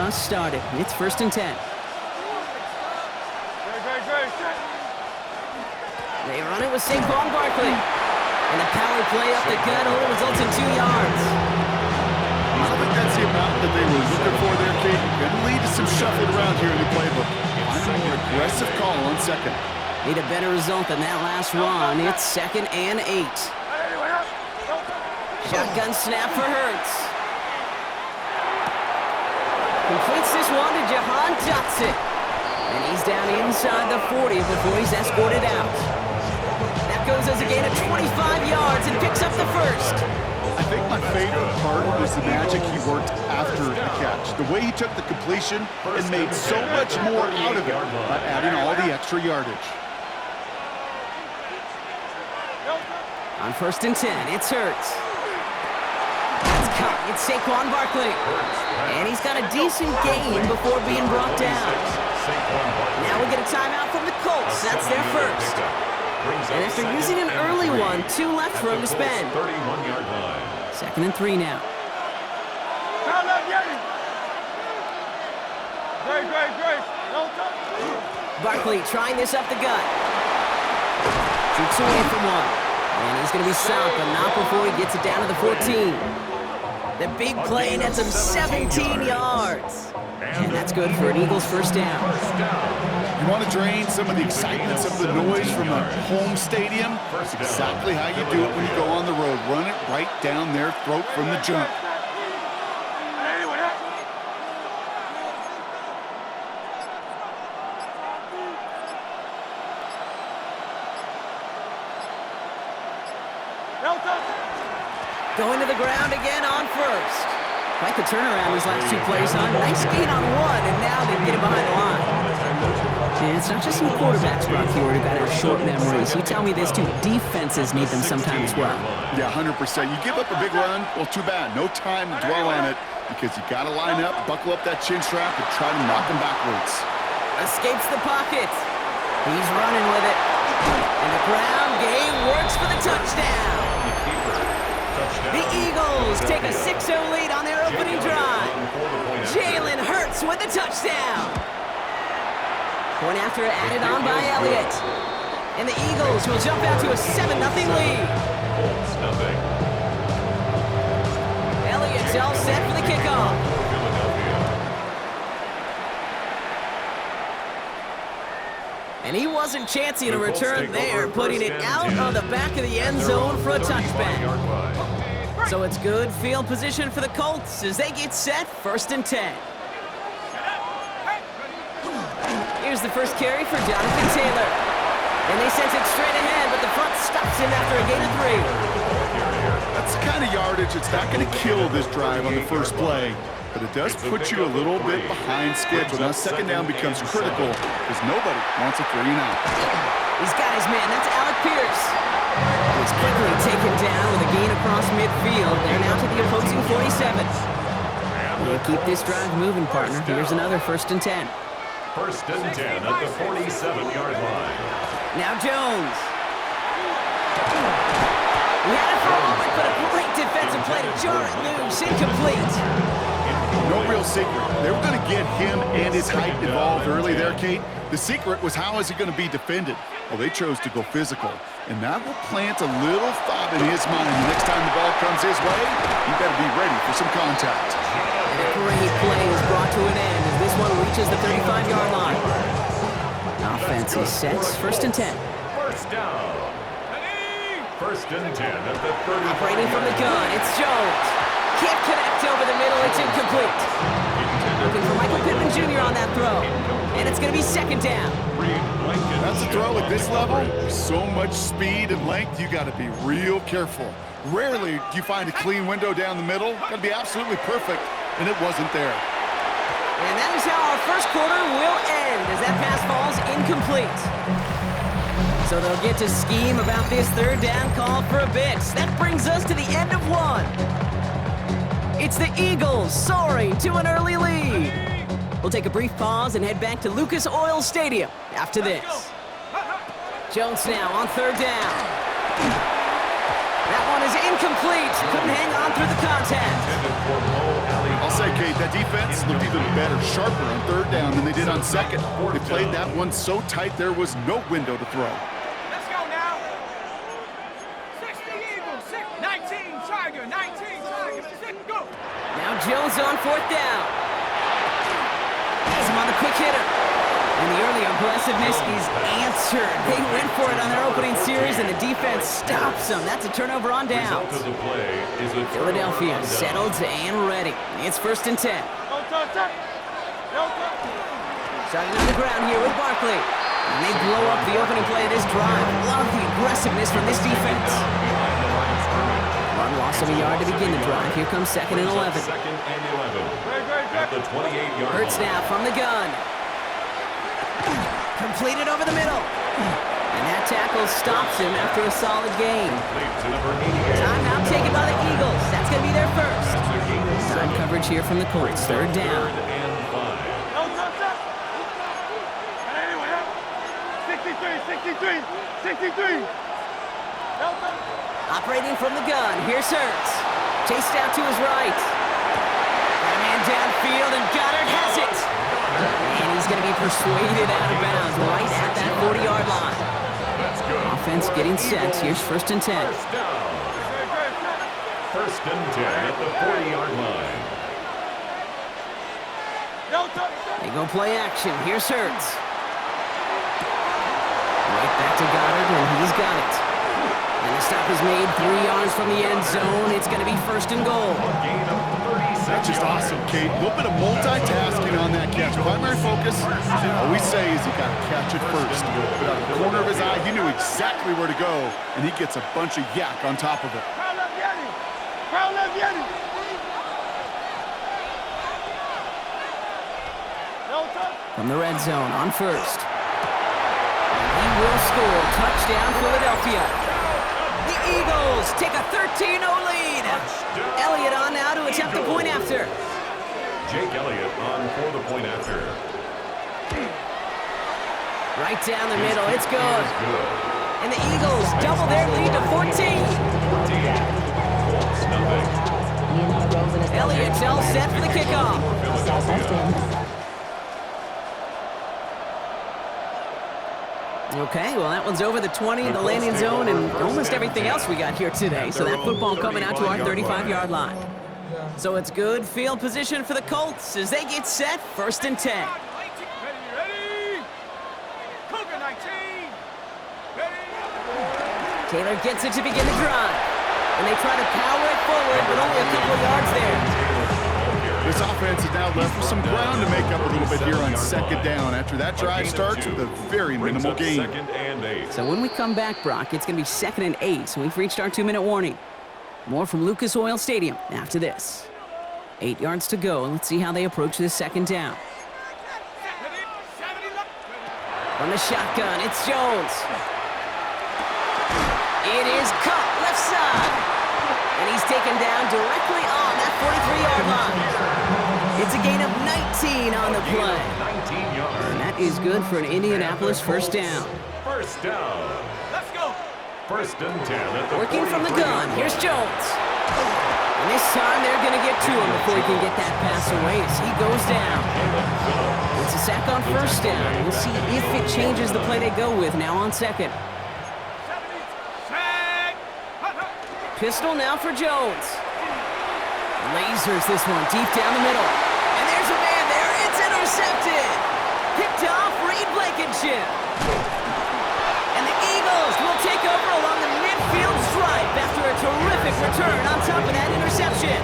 just started. It's 1st and 10. They run it with Saquon Barkley. And the power play up the gut only results in 2 yards. I don't think that's the amount that they were looking for there, Kate. Going to lead to some shuffling around here in the playbook. Find a more aggressive call on second. Need a better result than that last run. It's 2nd and 8. Shotgun snap for Hurts. Completes this one to Jahan Dotson. And he's down inside the 40 before he's escorted out. That goes as a gain of 25 yards and picks up the first. I think my favorite part was the magic he worked after the catch. The way he took the completion and made so much more out of it by adding all the extra yardage. On 1st and 10, it's Hurts. That's caught. It's Saquon Barkley. And he's got a decent gain before being brought down. Now we get a timeout from the Colts. That's their first. And after using an early one, 2 left for him to spend. 2nd and 3 now. Barkley trying this up the gut. Shoots away from one. And he's going to be stopped, but not before he gets it down to the 14. The big play nets him 17 yards. And that's good for an Eagles first down. You want to drain some of the excitement, some of the noise from a home stadium? That's exactly how you do it when you go on the road. Run it right down their throat from the jump. Going to the ground again on first. Quite the turnaround these last 2 plays, huh? Nice gain on one, and now they get it behind the line. And it's not just some quarterbacks, Brock, who already got our short memories. You tell me this too, defenses need them sometimes as well. Yeah, 100%. You give up a big run, well, too bad. No time to dwell on it because you got to line up, buckle up that chin strap, and try to knock them backwards. Escapes the pocket. He's running with it. And the ground game works for the touchdown. The Eagles take a 6-0 lead on their opening drive. Jalen Hurts with the touchdown. Point after added on by Elliott. And the Eagles will jump out to a 7-0 lead. Elliott's all set for the kickoff. And he wasn't chancing a return there, putting it out on the back of the end zone for a touchback. So it's good field position for the Colts as they get set 1st and 10. Here's the first carry for Jonathan Taylor. And they sent it straight ahead, but the front stops him after a gain of 3. That's the kind of yardage that's not going to kill this drive on the first play. But it does put you a little bit behind schedule. Now 2nd down becomes critical because nobody wants a 3-and-out. He's got his man. That's Alec Pierce. It's quickly taken down with a gain across midfield. They're now to the opposing 47. We'll keep this drive moving, partner. Here's another 1st and 10. 1st and 10 at the 47-yard line. Now Jones. He had it for a moment, but a great defensive play to jar it loose. Incomplete. No real secret. They were going to get him and his height involved early there, Kate. The secret was how is he going to be defended? Well, they chose to go physical, and that will plant a little thought in his mind. The next time the ball comes his way, he better be ready for some contact. And a great play is brought to an end as this one reaches the 35-yard line. Offense is set. 1st and 10. First down. 1st and 10 at the 30. Operating from the gun, it's Jones. Can't connect over the middle, it's incomplete. Looking for Michael Pittman Jr. on that throw. And it's going to be 2nd down. That's a throw at this level. So much speed and length, you got to be real careful. Rarely do you find a clean window down the middle. Got to be absolutely perfect, and it wasn't there. And that is how our first quarter will end as that pass falls incomplete. So they'll get to scheme about this 3rd down call for a bit. That brings us to the end of 1. It's the Eagles soaring to an early lead. We'll take a brief pause and head back to Lucas Oil Stadium after this. Jones now on 3rd down. That one is incomplete. Couldn't hang on through the contact. I'll say, Kate, that defense looked even better, sharper on third down than they did on second. They played that one so tight there was no window to throw. Let's go now. 60 Eagles, 19 Tiger, 19 Tiger, 6, go. Now Jones on fourth down. Has him on the quick hitter. And the early aggressiveness is answered. They went for it on their opening series, and the defense stops them. That's a turnover on downs. Philadelphia settled and ready. It's 1st and 10. Starting on the ground here with Barkley. And they blow up the opening play of this drive. Love the aggressiveness from this defense. One loss of a yard to begin the drive. Here comes 2nd and 11. At the 28-yard line. Hurts now from the gun. Completed over the middle. And that tackle stops him after a solid gain. Timeout taken by the Eagles. That's going to be their first. Time coverage here from the Colts. 3rd down. 63. Operating from the gun. Here's Hurts. Chased out to his right. Got a man downfield, and Goddard has it. And he's going to be persuaded out of bounds right at that 40-yard line. Offense getting set. Here's 1st and 10. First and 10 at the 40-yard line. They go play action. Here's Hurts. Right back to Goddard, and he's got it. And the stop is made 3 yards from the end zone. It's going to be 1st and goal. That's just awesome, Kate. A little bit of multitasking on that catch. Primary focus, they always say, is you got to catch it first. But out of the corner of his eye, he knew exactly where to go, and he gets a bunch of yak on top of it. From the red zone on first. He will score. Touchdown, Philadelphia. The Eagles take a 13-0 lead. Elliott on now to attempt the point after. Jake Elliott on for the point after. Right down the middle. It's good. And the Eagles double their lead to 14. Elliott's all set for the kickoff. Okay, well, that one's over the 20, the landing zone, and almost everything else we got here today. So that football coming out to our 35-yard line. So it's good field position for the Colts as they get set, 1st and 10. Ready. Cougar 19. Ready. Taylor gets it to begin the drive. And they try to power it forward, but only a couple of yards there. This offense is now left with some ground to make up a little bit here on 2nd down after that drive starts with a very minimal gain. 2nd and 8. So when we come back, Brock, it's going to be 2nd and 8, so we've reached our 2-minute warning. More from Lucas Oil Stadium after this. 8 yards to go. Let's see how they approach this 2nd down. From the shotgun, it's Jones. It is caught left side. And he's taken down directly on that 43-yard line. It's a gain of 19 on the play. 19 yards. And that is good for an Indianapolis 1st down. First down. Let's go. 1st and 10 at the Working from the 43 gun. yard Here's line. Jones. And this time they're going to get to him before he can get that pass away as he goes down. It's a sack on 1st down. We'll see if it changes the play they go with now on 2nd. Pistol now for Jones. Lasers this one deep down the middle. And there's a man there. It's intercepted. Picked off Reed Blankenship. And the Eagles will take over along the midfield stripe after a terrific return on top of that interception.